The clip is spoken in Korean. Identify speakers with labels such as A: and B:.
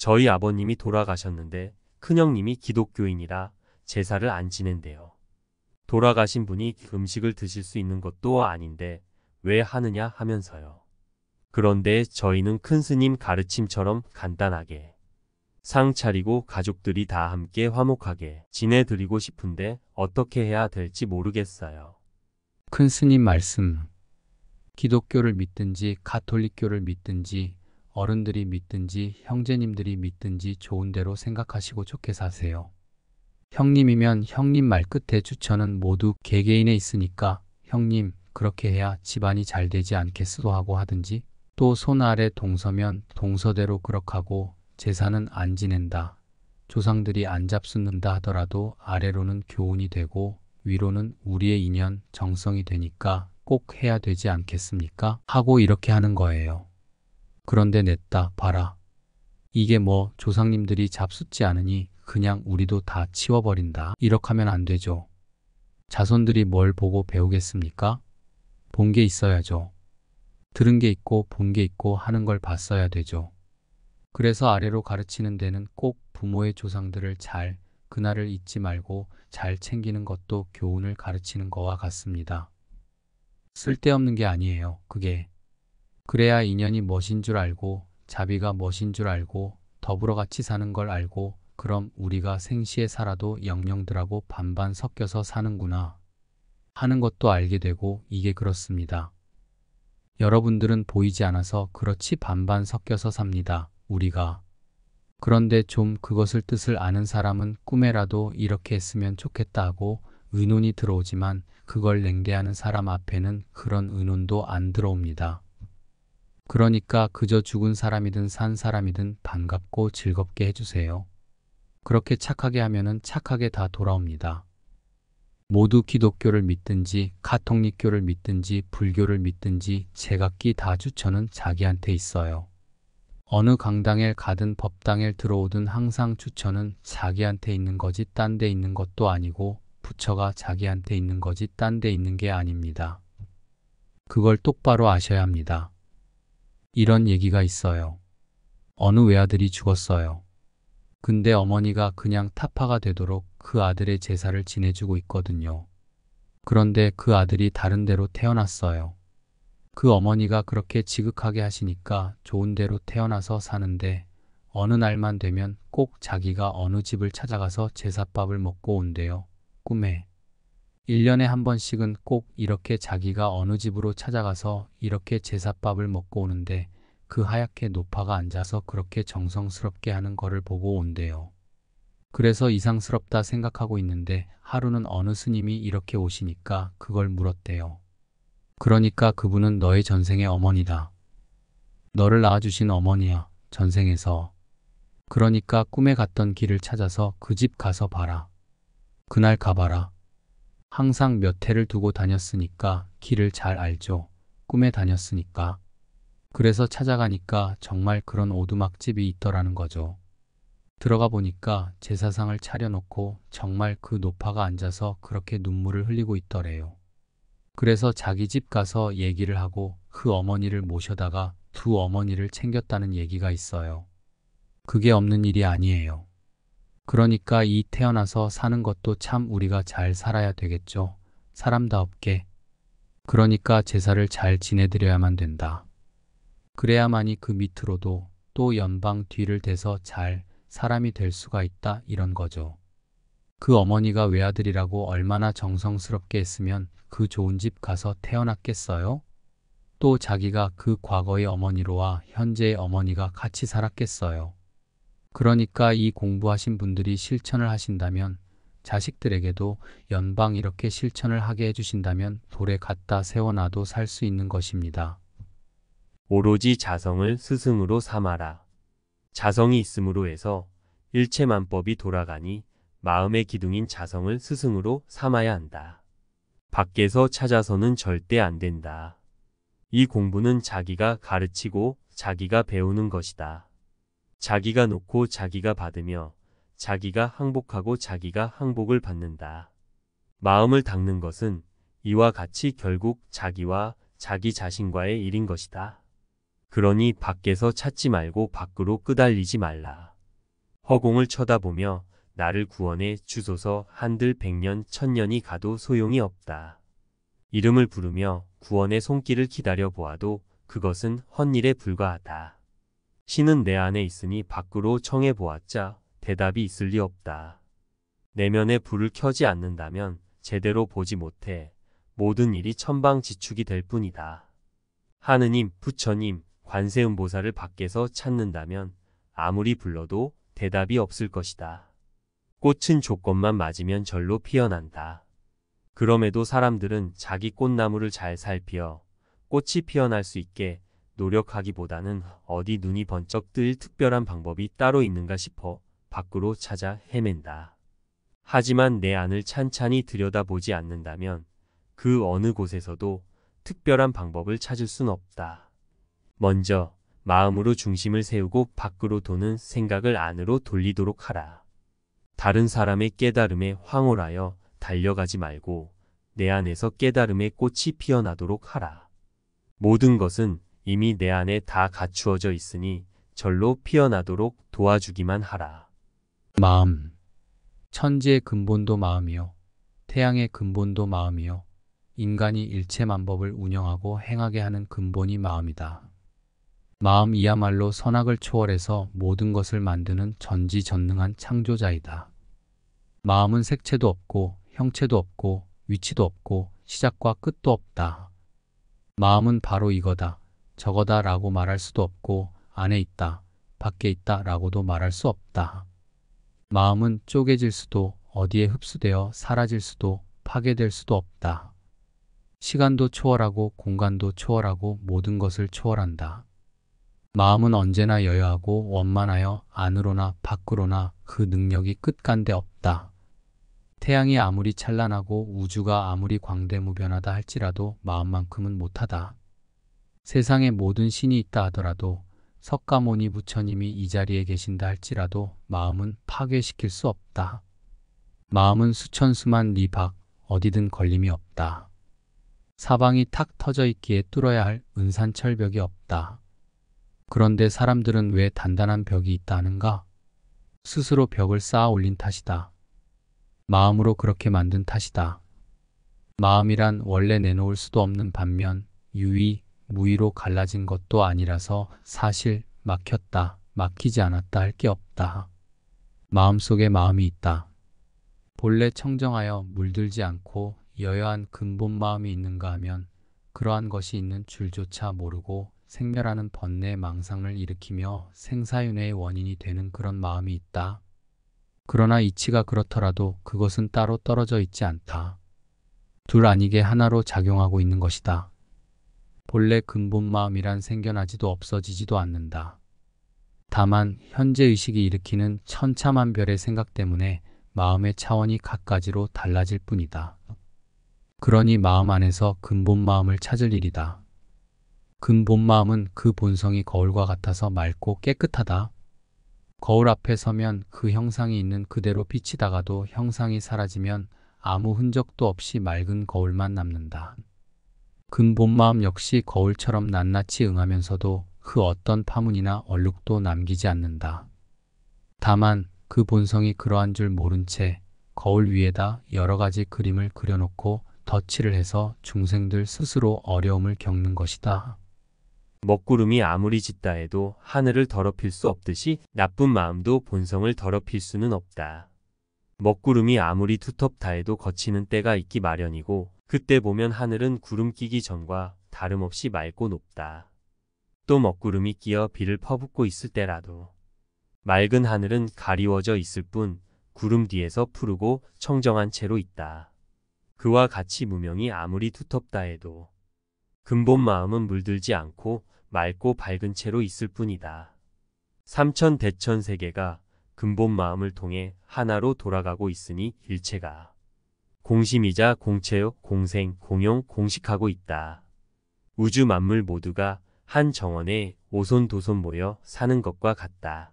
A: 저희 아버님이 돌아가셨는데 큰형님이 기독교인이라 제사를 안 지낸대요. 돌아가신 분이 음식을 드실 수 있는 것도 아닌데 왜 하느냐 하면서요. 그런데 저희는 큰 스님 가르침처럼 간단하게 상 차리고 가족들이 다 함께 화목하게 지내드리고 싶은데 어떻게 해야 될지 모르겠어요.
B: 큰 스님 말씀. 기독교를 믿든지 가톨릭교를 믿든지 어른들이 믿든지 형제님들이 믿든지 좋은 대로 생각하시고 좋게 사세요. 형님이면 형님 말 끝에 추천은 모두 개개인에 있으니까 형님 그렇게 해야 집안이 잘 되지 않겠소 하고 하든지, 또 손 아래 동서면 동서대로 그럭하고 제사는 안 지낸다, 조상들이 안 잡숫는다 하더라도 아래로는 교훈이 되고 위로는 우리의 인연 정성이 되니까 꼭 해야 되지 않겠습니까? 하고 이렇게 하는 거예요. 그런데 냈다 봐라. 이게 뭐 조상님들이 잡숫지 않으니 그냥 우리도 다 치워버린다, 이렇게 하면 안 되죠. 자손들이 뭘 보고 배우겠습니까? 본 게 있어야죠. 들은 게 있고 본 게 있고 하는 걸 봤어야 되죠. 그래서 아래로 가르치는 데는 꼭 부모의 조상들을 잘, 그날을 잊지 말고 잘 챙기는 것도 교훈을 가르치는 거와 같습니다. 쓸데없는 게 아니에요, 그게. 그래야 인연이 멋인 줄 알고 자비가 멋인 줄 알고 더불어 같이 사는 걸 알고, 그럼 우리가 생시에 살아도 영령들하고 반반 섞여서 사는구나 하는 것도 알게 되고, 이게 그렇습니다. 여러분들은 보이지 않아서 그렇지 반반 섞여서 삽니다, 우리가. 그런데 좀 그것을 뜻을 아는 사람은 꿈에라도 이렇게 했으면 좋겠다 하고 의논이 들어오지만 그걸 냉대하는 사람 앞에는 그런 의논도 안 들어옵니다. 그러니까 그저 죽은 사람이든 산 사람이든 반갑고 즐겁게 해주세요. 그렇게 착하게 하면은 착하게 다 돌아옵니다. 모두 기독교를 믿든지 가톨릭교를 믿든지 불교를 믿든지 제각기 다 추천은 자기한테 있어요. 어느 강당에 가든 법당에 들어오든 항상 추천은 자기한테 있는 거지 딴 데 있는 것도 아니고, 부처가 자기한테 있는 거지 딴 데 있는 게 아닙니다. 그걸 똑바로 아셔야 합니다. 이런 얘기가 있어요. 어느 외아들이 죽었어요. 근데 어머니가 그냥 타파가 되도록 그 아들의 제사를 지내주고 있거든요. 그런데 그 아들이 다른 데로 태어났어요. 그 어머니가 그렇게 지극하게 하시니까 좋은 데로 태어나서 사는데 어느 날만 되면 꼭 자기가 어느 집을 찾아가서 제사밥을 먹고 온대요, 꿈에. 1년에 한 번씩은 꼭 이렇게 자기가 어느 집으로 찾아가서 이렇게 제사밥을 먹고 오는데 그 하얗게 노파가 앉아서 그렇게 정성스럽게 하는 거를 보고 온대요. 그래서 이상스럽다 생각하고 있는데 하루는 어느 스님이 이렇게 오시니까 그걸 물었대요. 그러니까 그분은 너의 전생의 어머니다. 너를 낳아주신 어머니야, 전생에서. 그러니까 꿈에 갔던 길을 찾아서 그 집 가서 봐라. 그날 가봐라. 항상 몇 해를 두고 다녔으니까 길을 잘 알죠. 꿈에 다녔으니까. 그래서 찾아가니까 정말 그런 오두막집이 있더라는 거죠. 들어가 보니까 제사상을 차려놓고 정말 그 노파가 앉아서 그렇게 눈물을 흘리고 있더래요. 그래서 자기 집 가서 얘기를 하고 그 어머니를 모셔다가 두 어머니를 챙겼다는 얘기가 있어요. 그게 없는 일이 아니에요. 그러니까 이 태어나서 사는 것도 참 우리가 잘 살아야 되겠죠. 사람다웁게. 그러니까 제사를 잘 지내드려야만 된다. 그래야만이 그 밑으로도 또 연방 뒤를 대서 잘 사람이 될 수가 있다, 이런 거죠. 그 어머니가 외아들이라고 얼마나 정성스럽게 했으면 그 좋은 집 가서 태어났겠어요? 또 자기가 그 과거의 어머니로와 현재의 어머니가 같이 살았겠어요? 그러니까 이 공부하신 분들이 실천을 하신다면, 자식들에게도 연방 이렇게 실천을 하게 해주신다면 돌에 갖다 세워놔도 살 수 있는 것입니다.
A: 오로지 자성을 스승으로 삼아라. 자성이 있음으로 해서 일체만법이 돌아가니 마음의 기둥인 자성을 스승으로 삼아야 한다. 밖에서 찾아서는 절대 안 된다. 이 공부는 자기가 가르치고 자기가 배우는 것이다. 자기가 놓고 자기가 받으며 자기가 항복하고 자기가 항복을 받는다. 마음을 닦는 것은 이와 같이 결국 자기와 자기 자신과의 일인 것이다. 그러니 밖에서 찾지 말고 밖으로 끄달리지 말라. 허공을 쳐다보며 나를 구원해 주소서 한들 100년 1000년이 가도 소용이 없다. 이름을 부르며 구원의 손길을 기다려 보아도 그것은 헛일에 불과하다. 신은 내 안에 있으니 밖으로 청해 보았자 대답이 있을 리 없다. 내면에 불을 켜지 않는다면 제대로 보지 못해 모든 일이 천방지축이 될 뿐이다. 하느님, 부처님, 관세음보살을 밖에서 찾는다면 아무리 불러도 대답이 없을 것이다. 꽃은 조건만 맞으면 절로 피어난다. 그럼에도 사람들은 자기 꽃나무를 잘 살피어 꽃이 피어날 수 있게 노력하기보다는 어디 눈이 번쩍 뜰 특별한 방법이 따로 있는가 싶어 밖으로 찾아 헤맨다. 하지만 내 안을 찬찬히 들여다보지 않는다면 그 어느 곳에서도 특별한 방법을 찾을 순 없다. 먼저 마음으로 중심을 세우고 밖으로 도는 생각을 안으로 돌리도록 하라. 다른 사람의 깨달음에 황홀하여 달려가지 말고 내 안에서 깨달음의 꽃이 피어나도록 하라. 모든 것은 이미 내 안에 다 갖추어져 있으니 절로 피어나도록 도와주기만 하라.
B: 마음. 천지의 근본도 마음이요. 태양의 근본도 마음이요. 인간이 일체 만법을 운영하고 행하게 하는 근본이 마음이다. 마음이야말로 선악을 초월해서 모든 것을 만드는 전지전능한 창조자이다. 마음은 색채도 없고 형체도 없고 위치도 없고 시작과 끝도 없다. 마음은 바로 이거다, 저거다 라고 말할 수도 없고 안에 있다, 밖에 있다 라고도 말할 수 없다. 마음은 쪼개질 수도 어디에 흡수되어 사라질 수도 파괴될 수도 없다. 시간도 초월하고 공간도 초월하고 모든 것을 초월한다. 마음은 언제나 여여하고 원만하여 안으로나 밖으로나 그 능력이 끝간데 없다. 태양이 아무리 찬란하고 우주가 아무리 광대무변하다 할지라도 마음만큼은 못하다. 세상에 모든 신이 있다 하더라도 석가모니 부처님이 이 자리에 계신다 할지라도 마음은 파괴시킬 수 없다. 마음은 수천수만 리 밖 어디든 걸림이 없다. 사방이 탁 터져 있기에 뚫어야 할 은산철벽이 없다. 그런데 사람들은 왜 단단한 벽이 있다 하는가? 스스로 벽을 쌓아 올린 탓이다. 마음으로 그렇게 만든 탓이다. 마음이란 원래 내놓을 수도 없는 반면 유의, 무의로 갈라진 것도 아니라서 사실 막혔다, 막히지 않았다 할 게 없다. 마음속에 마음이 있다. 본래 청정하여 물들지 않고 여여한 근본 마음이 있는가 하면 그러한 것이 있는 줄조차 모르고 생멸하는 번뇌 망상을 일으키며 생사윤회의 원인이 되는 그런 마음이 있다. 그러나 이치가 그렇더라도 그것은 따로 떨어져 있지 않다. 둘 아니게 하나로 작용하고 있는 것이다. 본래 근본 마음이란 생겨나지도 없어지지도 않는다. 다만 현재 의식이 일으키는 천차만별의 생각 때문에 마음의 차원이 갖가지로 달라질 뿐이다. 그러니 마음 안에서 근본 마음을 찾을 일이다. 근본 마음은 그 본성이 거울과 같아서 맑고 깨끗하다. 거울 앞에 서면 그 형상이 있는 그대로 비치다가도 형상이 사라지면 아무 흔적도 없이 맑은 거울만 남는다. 근본 마음 역시 거울처럼 낱낱이 응하면서도 그 어떤 파문이나 얼룩도 남기지 않는다. 다만 그 본성이 그러한 줄 모른 채 거울 위에다 여러 가지 그림을 그려놓고 덧칠을 해서 중생들 스스로 어려움을 겪는 것이다.
A: 먹구름이 아무리 짙다 해도 하늘을 더럽힐 수 없듯이 나쁜 마음도 본성을 더럽힐 수는 없다. 먹구름이 아무리 두텁다 해도 거치는 때가 있기 마련이고 그때 보면 하늘은 구름 끼기 전과 다름없이 맑고 높다. 또 먹구름이 끼어 비를 퍼붓고 있을 때라도 맑은 하늘은 가리워져 있을 뿐 구름 뒤에서 푸르고 청정한 채로 있다. 그와 같이 무명이 아무리 두텁다 해도 근본 마음은 물들지 않고 맑고 밝은 채로 있을 뿐이다. 삼천대천세계가 근본 마음을 통해 하나로 돌아가고 있으니 일체가 공심이자 공체요, 공생, 공용, 공식하고 있다. 우주 만물 모두가 한 정원에 오손도손 모여 사는 것과 같다.